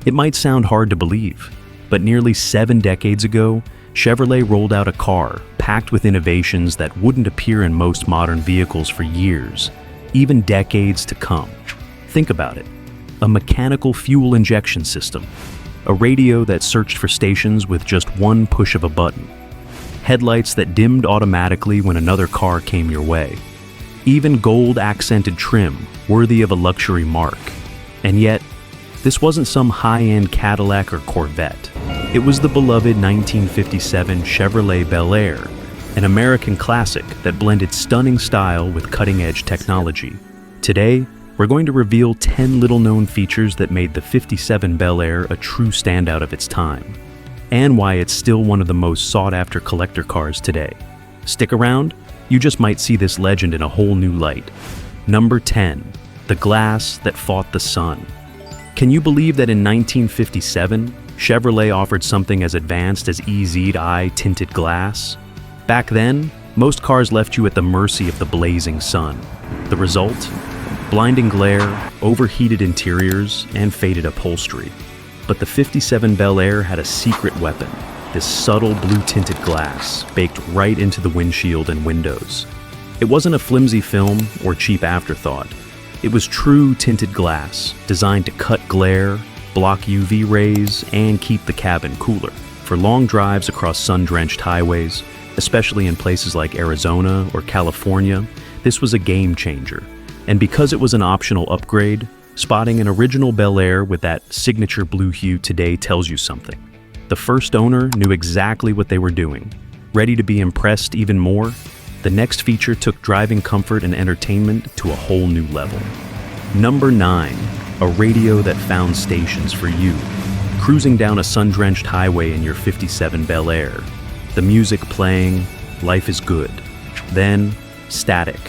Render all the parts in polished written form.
It might sound hard to believe, but nearly 7 decades ago, Chevrolet rolled out a car packed with innovations that wouldn't appear in most modern vehicles for years, even decades to come. Think about it. A mechanical fuel injection system, a radio that searched for stations with just one push of a button, headlights that dimmed automatically when another car came your way, even gold-accented trim worthy of a luxury mark. And yet, this wasn't some high-end Cadillac or Corvette. It was the beloved 1957 Chevrolet Bel Air, an American classic that blended stunning style with cutting-edge technology. Today, we're going to reveal 10 little-known features that made the '57 Bel Air a true standout of its time, and why it's still one of the most sought-after collector cars today. Stick around, you just might see this legend in a whole new light. Number 10. The glass that fought the sun. Can you believe that in 1957, Chevrolet offered something as advanced as EZ-eye tinted glass? Back then, most cars left you at the mercy of the blazing sun. The result? Blinding glare, overheated interiors, and faded upholstery. But the '57 Bel Air had a secret weapon, this subtle blue-tinted glass baked right into the windshield and windows. It wasn't a flimsy film or cheap afterthought. It was true tinted glass, designed to cut glare, block UV rays, and keep the cabin cooler. For long drives across sun-drenched highways, especially in places like Arizona or California, this was a game changer. And because it was an optional upgrade, spotting an original Bel Air with that signature blue hue today tells you something. The first owner knew exactly what they were doing. Ready to be impressed even more? The next feature took driving comfort and entertainment to a whole new level. Number 9. A radio that found stations for you. Cruising down a sun-drenched highway in your '57 Bel Air. The music playing, life is good. Then, static.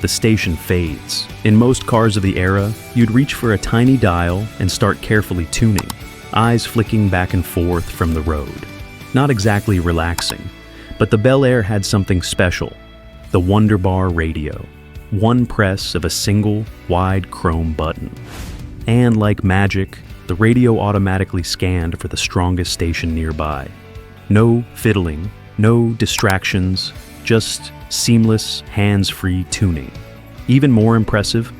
The station fades. In most cars of the era, you'd reach for a tiny dial and start carefully tuning, eyes flicking back and forth from the road. Not exactly relaxing, but the Bel Air had something special. The Wonderbar radio. One press of a single, wide chrome button. And like magic, the radio automatically scanned for the strongest station nearby. No fiddling, no distractions, just seamless, hands-free tuning. Even more impressive,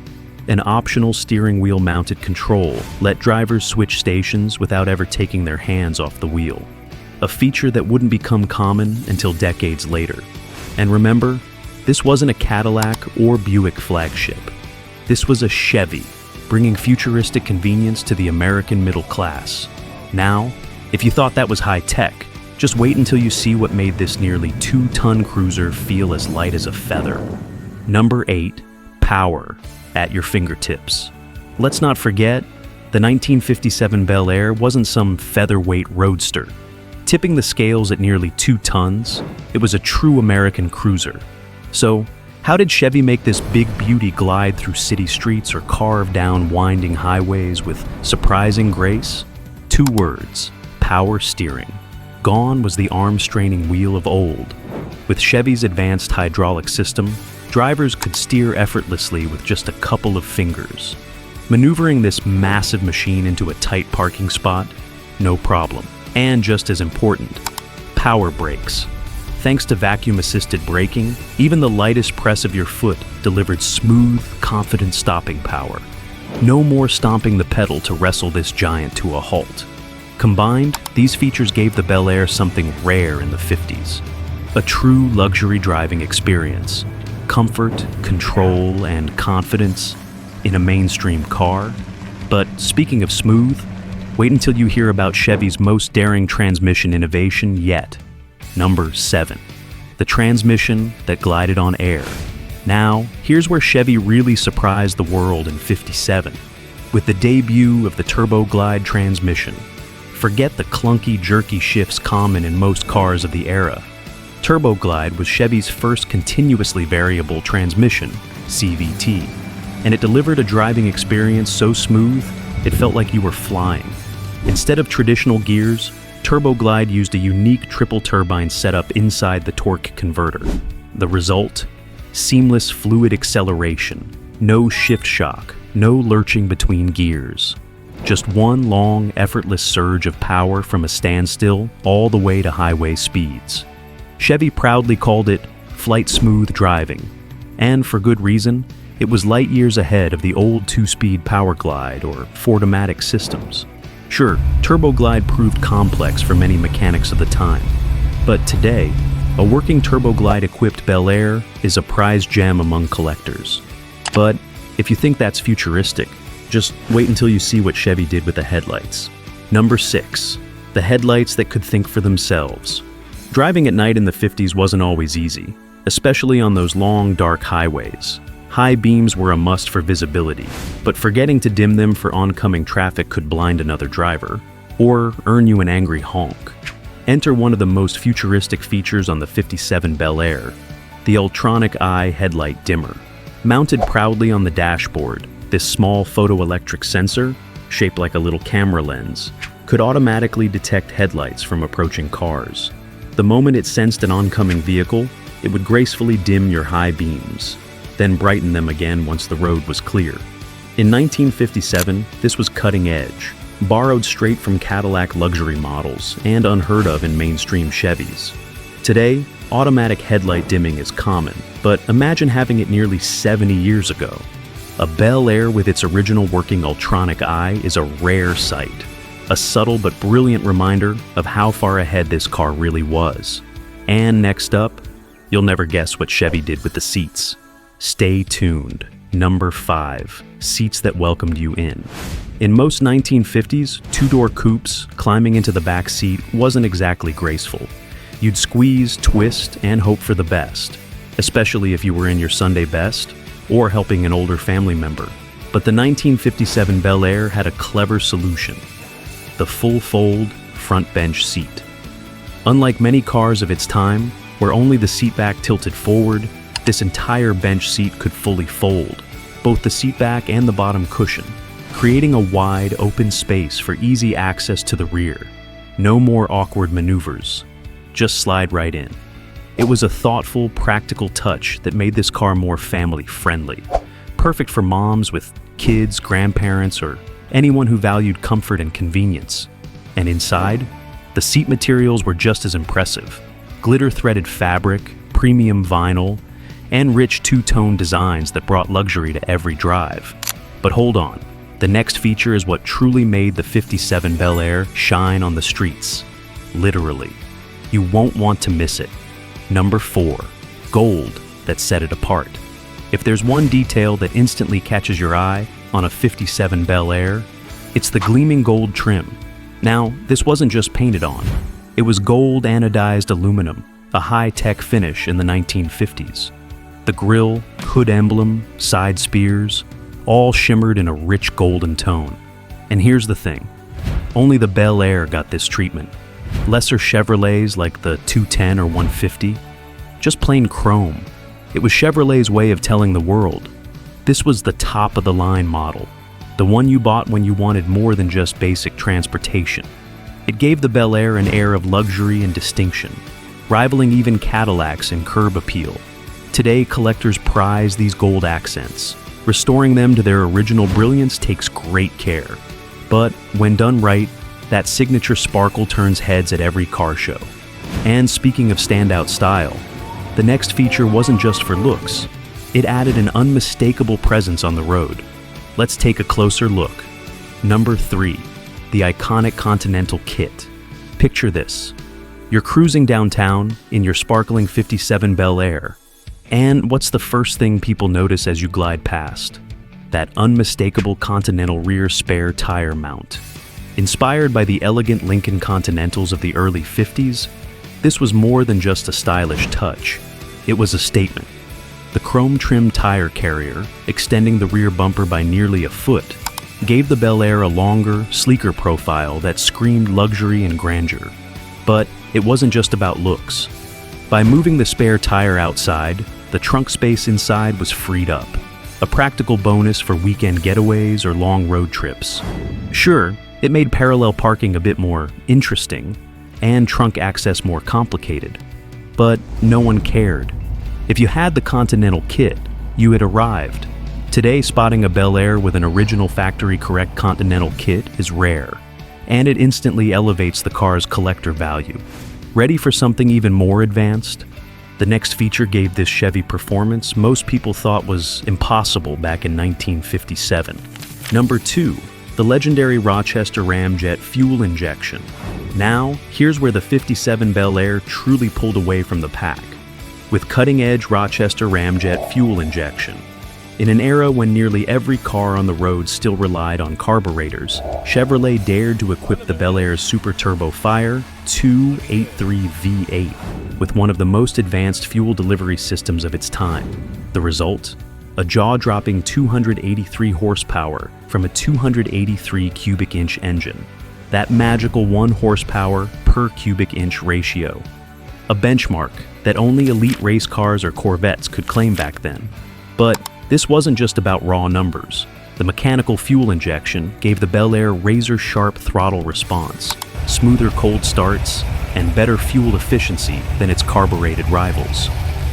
an optional steering wheel mounted control let drivers switch stations without ever taking their hands off the wheel. A feature that wouldn't become common until decades later. And remember, this wasn't a Cadillac or Buick flagship. This was a Chevy, bringing futuristic convenience to the American middle class. Now, if you thought that was high-tech, just wait until you see what made this nearly 2-ton cruiser feel as light as a feather. Number 8. Power at your fingertips. Let's not forget, the 1957 Bel Air wasn't some featherweight roadster. Tipping the scales at nearly 2 tons, it was a true American cruiser. So, how did Chevy make this big beauty glide through city streets or carve down winding highways with surprising grace? 2 words: power steering. Gone was the arm-straining wheel of old. With Chevy's advanced hydraulic system, drivers could steer effortlessly with just a couple of fingers. Maneuvering this massive machine into a tight parking spot? No problem. And just as important, power brakes. Thanks to vacuum-assisted braking, even the lightest press of your foot delivered smooth, confident stopping power. No more stomping the pedal to wrestle this giant to a halt. Combined, these features gave the Bel Air something rare in the '50s. A true luxury driving experience. Comfort, control, and confidence in a mainstream car. But speaking of smooth, wait until you hear about Chevy's most daring transmission innovation yet. Number 7. The transmission that glided on air. Now, here's where Chevy really surprised the world in '57, with the debut of the Turboglide transmission. Forget the clunky, jerky shifts common in most cars of the era. Turboglide was Chevy's first continuously variable transmission, CVT, and it delivered a driving experience so smooth, it felt like you were flying. Instead of traditional gears, Turboglide used a unique triple turbine setup inside the torque converter. The result? Seamless fluid acceleration, no shift shock, no lurching between gears. Just one long, effortless surge of power from a standstill all the way to highway speeds. Chevy proudly called it flight smooth driving, and for good reason. It was light years ahead of the old two-speed Powerglide or Ford-O-Matic systems. Sure, Turboglide proved complex for many mechanics of the time, but today, a working Turboglide-equipped Bel Air is a prized gem among collectors. But if you think that's futuristic, just wait until you see what Chevy did with the headlights. Number 6. The headlights that could think for themselves. Driving at night in the 50s wasn't always easy, especially on those long, dark highways. High beams were a must for visibility, but forgetting to dim them for oncoming traffic could blind another driver, or earn you an angry honk. Enter one of the most futuristic features on the 57 Bel Air, the Ultronic eye headlight dimmer. Mounted proudly on the dashboard, this small photoelectric sensor, shaped like a little camera lens, could automatically detect headlights from approaching cars. The moment it sensed an oncoming vehicle, it would gracefully dim your high beams, then brighten them again once the road was clear. In 1957, this was cutting edge, borrowed straight from Cadillac luxury models and unheard of in mainstream Chevys. Today, automatic headlight dimming is common, but imagine having it nearly 70 years ago. A Bel Air with its original working Ultronic eye is a rare sight, a subtle but brilliant reminder of how far ahead this car really was. And next up, you'll never guess what Chevy did with the seats. Stay tuned. Number 5. Seats that welcomed you in. In most 1950s, two-door coupes, climbing into the back seat wasn't exactly graceful. You'd squeeze, twist, and hope for the best, especially if you were in your Sunday best or helping an older family member. But the 1957 Bel Air had a clever solution: the full-fold front bench seat. Unlike many cars of its time, where only the seat back tilted forward, this entire bench seat could fully fold, both the seat back and the bottom cushion, creating a wide, open space for easy access to the rear. No more awkward maneuvers. Just slide right in. It was a thoughtful, practical touch that made this car more family-friendly, perfect for moms with kids, grandparents, or anyone who valued comfort and convenience. And inside, the seat materials were just as impressive. Glitter-threaded fabric, premium vinyl, and rich two-tone designs that brought luxury to every drive. But hold on, the next feature is what truly made the 57 Bel Air shine on the streets. Literally. You won't want to miss it. Number 4. Gold that set it apart. If there's one detail that instantly catches your eye on a 57 Bel Air, it's the gleaming gold trim. Now, this wasn't just painted on. It was gold-anodized aluminum, a high-tech finish in the 1950s. The grille, hood emblem, side spears, all shimmered in a rich golden tone. And here's the thing, only the Bel Air got this treatment. Lesser Chevrolets like the 210 or 150, just plain chrome. It was Chevrolet's way of telling the world, this was the top-of-the-line model, the one you bought when you wanted more than just basic transportation. It gave the Bel Air an air of luxury and distinction, rivaling even Cadillacs in curb appeal. Today, collectors prize these gold accents. Restoring them to their original brilliance takes great care. But when done right, that signature sparkle turns heads at every car show. And speaking of standout style, the next feature wasn't just for looks. It added an unmistakable presence on the road. Let's take a closer look. Number 3. The iconic Continental kit. Picture this. You're cruising downtown in your sparkling 57 Bel Air. And what's the first thing people notice as you glide past? That unmistakable Continental rear spare tire mount. Inspired by the elegant Lincoln Continentals of the early 50s, this was more than just a stylish touch. It was a statement. The chrome-trimmed tire carrier, extending the rear bumper by nearly a foot, gave the Bel Air a longer, sleeker profile that screamed luxury and grandeur. But it wasn't just about looks. By moving the spare tire outside, the trunk space inside was freed up, a practical bonus for weekend getaways or long road trips. Sure, it made parallel parking a bit more interesting and trunk access more complicated, but no one cared. If you had the Continental kit, you had arrived. Today, spotting a Bel Air with an original factory-correct Continental kit is rare, and it instantly elevates the car's collector value. Ready for something even more advanced? The next feature gave this Chevy performance most people thought was impossible back in 1957. Number 2. The legendary Rochester Ramjet fuel injection. Now, here's where the 57 Bel Air truly pulled away from the pack, with cutting-edge Rochester Ramjet fuel injection. In an era when nearly every car on the road still relied on carburetors, Chevrolet dared to equip the Bel Air's Super Turbo Fire 283 V8 with one of the most advanced fuel delivery systems of its time. The result? A jaw-dropping 283 horsepower from a 283 cubic inch engine. That magical 1 horsepower per cubic inch ratio. A benchmark that only elite race cars or Corvettes could claim back then. But this wasn't just about raw numbers. The mechanical fuel injection gave the Bel Air razor-sharp throttle response, smoother cold starts, and better fuel efficiency than its carbureted rivals.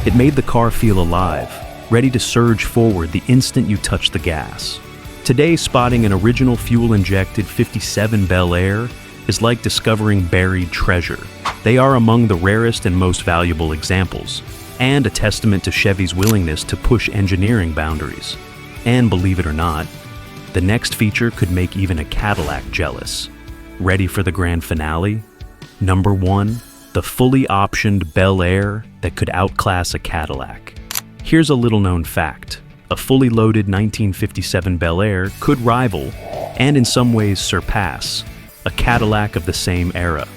It made the car feel alive, ready to surge forward the instant you touch the gas. Today, spotting an original fuel-injected 57 Bel Air is like discovering buried treasure. They are among the rarest and most valuable examples, and a testament to Chevy's willingness to push engineering boundaries. And believe it or not, the next feature could make even a Cadillac jealous. Ready for the grand finale? Number 1, the fully optioned Bel Air that could outclass a Cadillac. Here's a little-known fact. A fully loaded 1957 Bel Air could rival, and in some ways surpass, a Cadillac of the same era.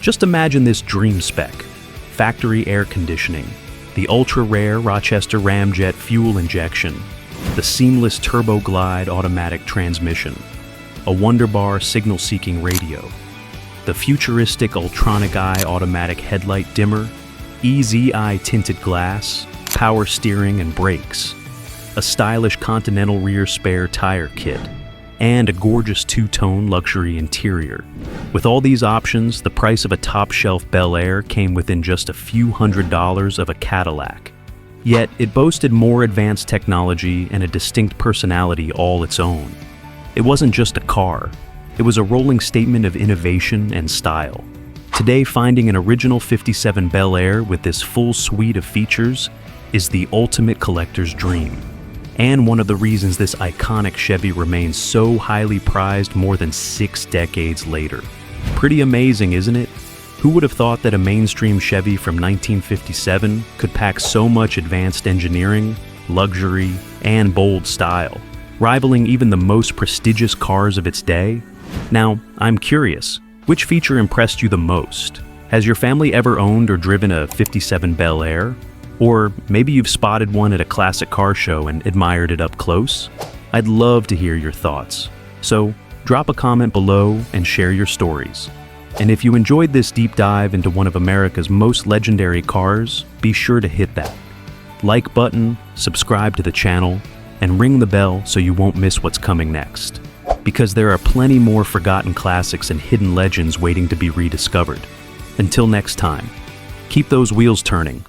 Just imagine this dream spec: factory air conditioning, the ultra-rare Rochester Ramjet fuel injection, the seamless Turboglide automatic transmission, a Wonderbar signal-seeking radio, the futuristic Ultronic eye automatic headlight dimmer, EZ-eye tinted glass, power steering and brakes, a stylish Continental rear spare tire kit, and a gorgeous two-tone luxury interior. With all these options, the price of a top-shelf Bel Air came within just a few $100s of a Cadillac. Yet, it boasted more advanced technology and a distinct personality all its own. It wasn't just a car. It was a rolling statement of innovation and style. Today, finding an original 57 Bel Air with this full suite of features is the ultimate collector's dream, and one of the reasons this iconic Chevy remains so highly prized more than 6 decades later. Pretty amazing, isn't it? Who would have thought that a mainstream Chevy from 1957 could pack so much advanced engineering, luxury, and bold style, rivaling even the most prestigious cars of its day? Now, I'm curious, which feature impressed you the most? Has your family ever owned or driven a 57 Bel Air? Or maybe you've spotted one at a classic car show and admired it up close? I'd love to hear your thoughts. So, drop a comment below and share your stories. And if you enjoyed this deep dive into one of America's most legendary cars, be sure to hit that like button, subscribe to the channel, and ring the bell so you won't miss what's coming next. Because there are plenty more forgotten classics and hidden legends waiting to be rediscovered. Until next time, keep those wheels turning